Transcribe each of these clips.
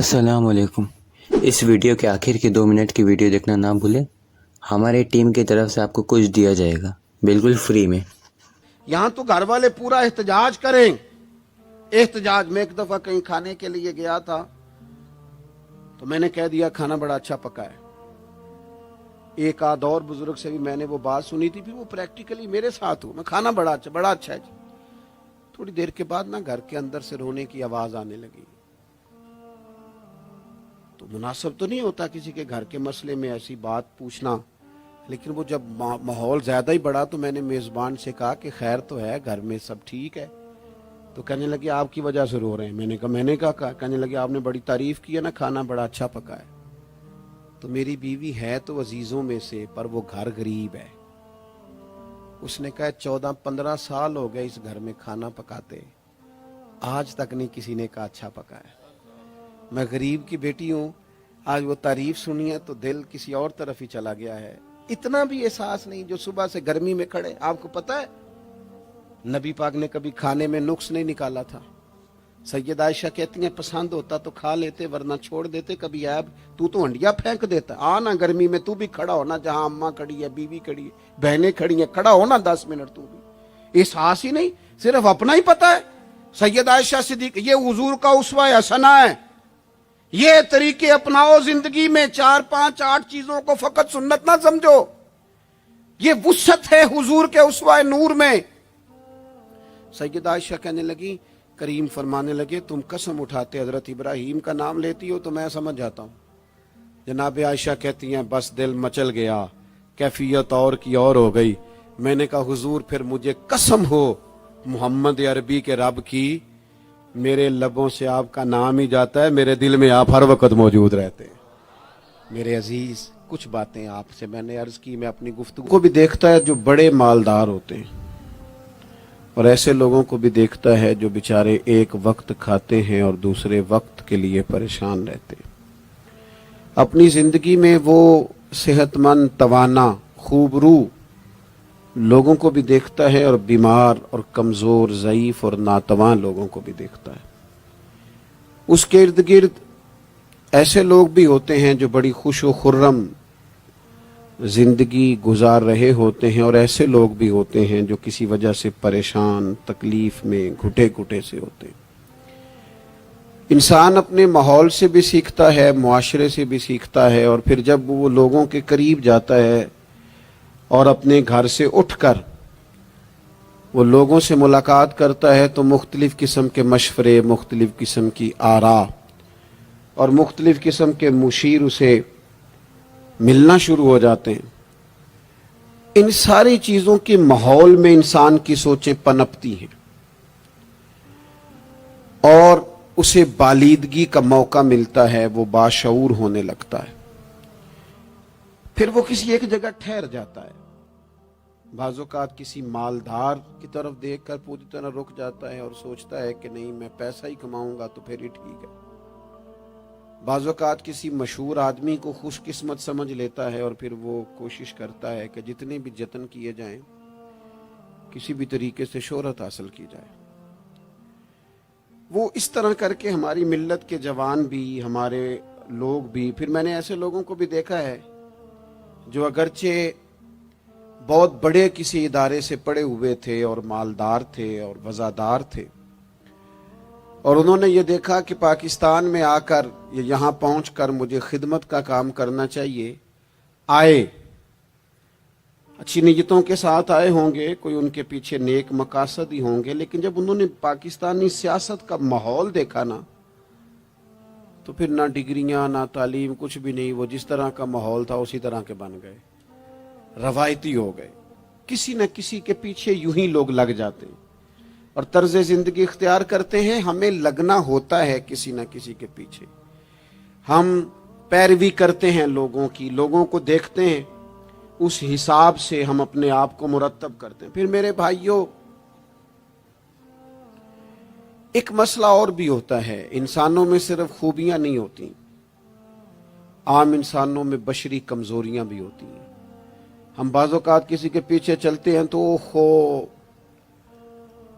السلام علیکم۔ اس ویڈیو کے آخر کی 2 منٹ کی ویڈیو دیکھنا نہ بھولیں۔ ہمارے ٹیم کی طرف سے آپ کو کچھ دیا جائے گا بالکل فری میں۔ یہاں تو گھر والے پورا احتجاج کریں۔ احتجاج میں ایک دفعہ کہیں کھانے کے لیے گیا تھا تو میں نے کہہ دیا کھانا بڑا اچھا پکا ہے۔ ایک آدھ اور بزرگ سے بھی میں نے وہ بات سنی تھی، پھر وہ پریکٹیکلی میرے ساتھ ہوں، میں کھانا بڑا اچھا ہے جی۔ تھوڑی دیر کے بعد گھر کے اندر سے رونے کی آواز آنے لگی۔ تو مناسب تو نہیں ہوتا کسی کے گھر کے مسئلے میں ایسی بات پوچھنا، لیکن وہ جب ماحول زیادہ ہی بڑا تو میں نے میزبان سے کہا کہ خیر تو ہے، گھر میں سب ٹھیک ہے؟ تو کہنے لگے آپ کی وجہ سے رو رہے ہیں۔ میں نے کہا کہنے لگے آپ نے بڑی تعریف کی ہے نا، کھانا بڑا اچھا پکا ہے۔ تو میری بیوی ہے تو عزیزوں میں سے، پر وہ گھر غریب ہے۔ اس نے کہا 14-15 سال ہو گئے اس گھر میں کھانا پکاتے، آج تک نہیں کسی نے کہا اچھا پکا ہے۔ میں غریب کی بیٹی ہوں، آج وہ تعریف سنی ہے تو دل کسی اور طرف ہی چلا گیا ہے۔ اتنا بھی احساس نہیں جو صبح سے گرمی میں کھڑے۔ آپ کو پتہ ہے نبی پاک نے کبھی کھانے میں نقص نہیں نکالا تھا۔ سید عائشہ کہتی ہیں پسند ہوتا تو کھا لیتے ورنہ چھوڑ دیتے، کبھی عیب تو ہنڈیا پھینک دیتا۔ آنا گرمی میں تو بھی کھڑا ہونا، جہاں اماں کھڑی ہے، بیوی کھڑی ہے، بہنیں کھڑی ہیں، کھڑا ہونا 10 منٹ تو بھی۔ احساس ہی نہیں، صرف اپنا ہی پتہ ہے۔ سید عائشہ صدیق، یہ حضور کا اسوہ حسنہ ہے۔ یہ طریقے اپناؤ زندگی میں، 4 5 8 چیزوں کو فقط سنت نہ سمجھو، یہ وسعت ہے حضور کے اسوہ نور میں۔ سید عائشہ کہنے لگی، کریم فرمانے لگے تم قسم اٹھاتے حضرت ابراہیم کا نام لیتی ہو تو میں سمجھ جاتا ہوں۔ جناب عائشہ کہتی ہیں بس دل مچل گیا، کیفیت اور کی اور ہو گئی۔ میں نے کہا حضور پھر مجھے قسم ہو محمد عربی کے رب کی، میرے لبوں سے آپ کا نام ہی جاتا ہے، میرے دل میں آپ ہر وقت موجود رہتے ہیں۔ میرے عزیز کچھ باتیں آپ سے میں نے عرض کی، میں اپنی گفتگو کو بھی دیکھتا ہے جو بڑے مالدار ہوتے ہیں، اور ایسے لوگوں کو بھی دیکھتا ہے جو بیچارے ایک وقت کھاتے ہیں اور دوسرے وقت کے لیے پریشان رہتے ہیں۔ اپنی زندگی میں وہ صحت مند، توانا، خوبرو لوگوں کو بھی دیکھتا ہے، اور بیمار اور کمزور، ضعیف اور ناتواں لوگوں کو بھی دیکھتا ہے۔ اس کے ارد گرد ایسے لوگ بھی ہوتے ہیں جو بڑی خوش و خرم زندگی گزار رہے ہوتے ہیں، اور ایسے لوگ بھی ہوتے ہیں جو کسی وجہ سے پریشان، تکلیف میں، گھٹے گھٹے سے ہوتے ہیں۔ انسان اپنے ماحول سے بھی سیکھتا ہے، معاشرے سے بھی سیکھتا ہے، اور پھر جب وہ لوگوں کے قریب جاتا ہے اور اپنے گھر سے اٹھ کر وہ لوگوں سے ملاقات کرتا ہے تو مختلف قسم کے مشورے، مختلف قسم کی آراء اور مختلف قسم کے مشیر اسے ملنا شروع ہو جاتے ہیں۔ ان ساری چیزوں کے ماحول میں انسان کی سوچیں پنپتی ہیں اور اسے بالیدگی کا موقع ملتا ہے، وہ باشعور ہونے لگتا ہے۔ پھر وہ کسی ایک جگہ ٹھہر جاتا ہے، بعض اوقات کسی مالدار کی طرف دیکھ کر پوری طرح رک جاتا ہے اور سوچتا ہے کہ نہیں میں پیسہ ہی کماؤں گا تو پھر ہی ٹھیک ہے۔ بعض اوقات کسی مشہور آدمی کو خوش قسمت سمجھ لیتا ہے اور پھر وہ کوشش کرتا ہے کہ جتنے بھی جتن کیے جائیں کسی بھی طریقے سے شہرت حاصل کی جائے۔ وہ اس طرح کر کے ہماری ملت کے جوان بھی، ہمارے لوگ بھی، پھر میں نے ایسے لوگوں کو بھی دیکھا ہے جو اگرچہ بہت بڑے کسی ادارے سے پڑھے ہوئے تھے اور مالدار تھے اور وزادار تھے، اور انہوں نے یہ دیکھا کہ پاکستان میں آ کر یہاں پہنچ کر مجھے خدمت کا کام کرنا چاہیے، آئے اچھی نیتوں کے ساتھ آئے ہوں گے، کوئی ان کے پیچھے نیک مقاصد ہی ہوں گے، لیکن جب انہوں نے پاکستانی سیاست کا ماحول دیکھا نا تو پھر نہ ڈگریاں نہ تعلیم کچھ بھی نہیں، وہ جس طرح کا ماحول تھا اسی طرح کے بن گئے، روایتی ہو گئے۔ کسی نہ کسی کے پیچھے یوں ہی لوگ لگ جاتے ہیں اور طرز زندگی اختیار کرتے ہیں۔ ہمیں لگنا ہوتا ہے کسی نہ کسی کے پیچھے، ہم پیروی کرتے ہیں لوگوں کی، لوگوں کو دیکھتے ہیں، اس حساب سے ہم اپنے آپ کو مرتب کرتے ہیں۔ پھر میرے بھائیوں ایک مسئلہ اور بھی ہوتا ہے، انسانوں میں صرف خوبیاں نہیں ہوتی، عام انسانوں میں بشری کمزوریاں بھی ہوتی ہیں۔ ہم بعض اوقات کسی کے پیچھے چلتے ہیں تو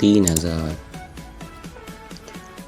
3000।